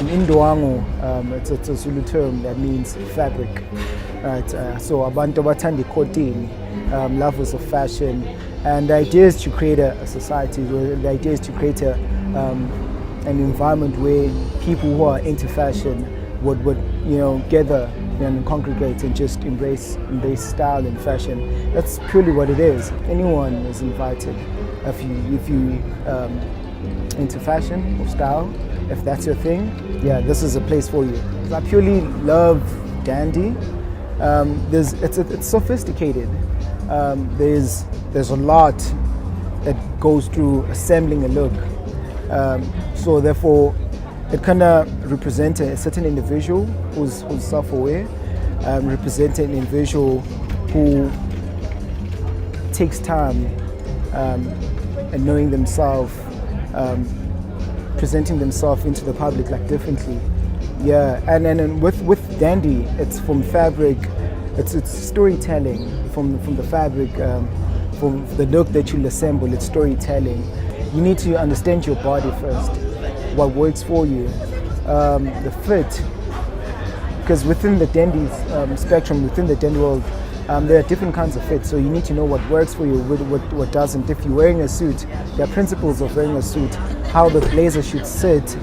Indwangu, it's a Zulu term that means fabric. Right? So abantu abathanda ikotini, lovers of fashion, and the idea is to create a society. The idea is to create an environment where people who are into fashion would gather and congregate and just embrace style and fashion. That's purely what it is. Anyone is invited. If you into fashion or style, if that's your thing, yeah, this is a place for you. I purely love dandy. It's sophisticated. There's a lot that goes through assembling a look. So therefore, it kind of represents a certain individual who's self-aware, represents an individual who takes time and knowing themselves, presenting themselves into the public like differently. Yeah, and with dandy, it's from fabric, it's storytelling from the fabric, from the look that you'll assemble. It's storytelling. You need to understand your body first, what works for you, the fit, because within the dandy spectrum, within the dandy world, there are different kinds of fits, so you need to know what works for you, what doesn't. If you're wearing a suit, there are principles of wearing a suit, how the blazer should sit.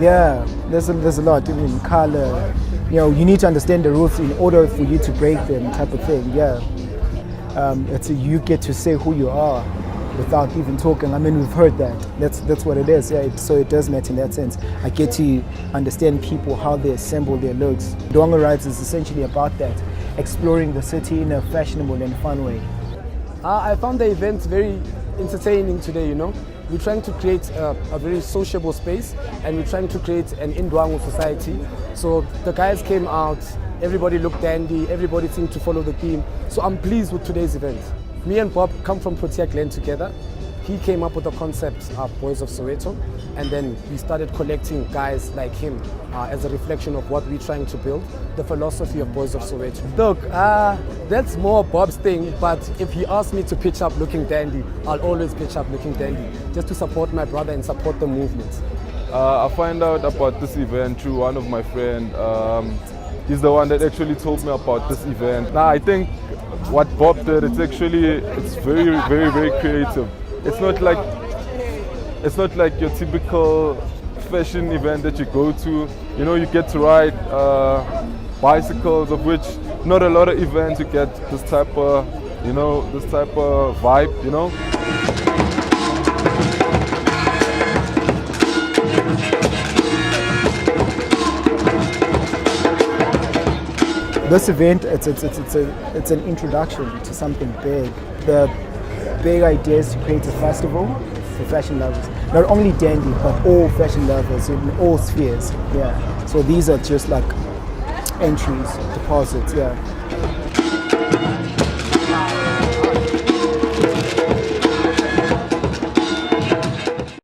Yeah, there's a lot. I mean, color. You need to understand the rules in order for you to break them, type of thing. Yeah, you get to say who you are without even talking. I mean, we've heard that. That's what it is. Yeah, so it does matter in that sense. I get to understand people, how they assemble their looks. Indwangu Rides is essentially about that, exploring the city in a fashionable and fun way. I found the event very entertaining today. We're trying to create a very sociable space, and we're trying to create an Indwangu society. So the guys came out, everybody looked dandy, everybody seemed to follow the theme. So I'm pleased with today's event. Me and Bob come from Protea Glen together. He came up with the concept of Boys of Soweto, and then we started collecting guys like him as a reflection of what we're trying to build, the philosophy of Boys of Soweto. Look, that's more Bob's thing, but if he asks me to pitch up looking dandy, I'll always pitch up looking dandy, just to support my brother and support the movement. I find out about this event through one of my friends. He's the one that actually told me about this event. Now I think what Bob did, it's very, very, very creative. It's not like your typical fashion event that you go to. You get to ride bicycles, of which not a lot of events you get this type of vibe. This event, it's an introduction to something big. The big idea is to create a festival for fashion lovers. Not only dandy, but all fashion lovers in all spheres. Yeah. So these are just like entries, deposits. Yeah.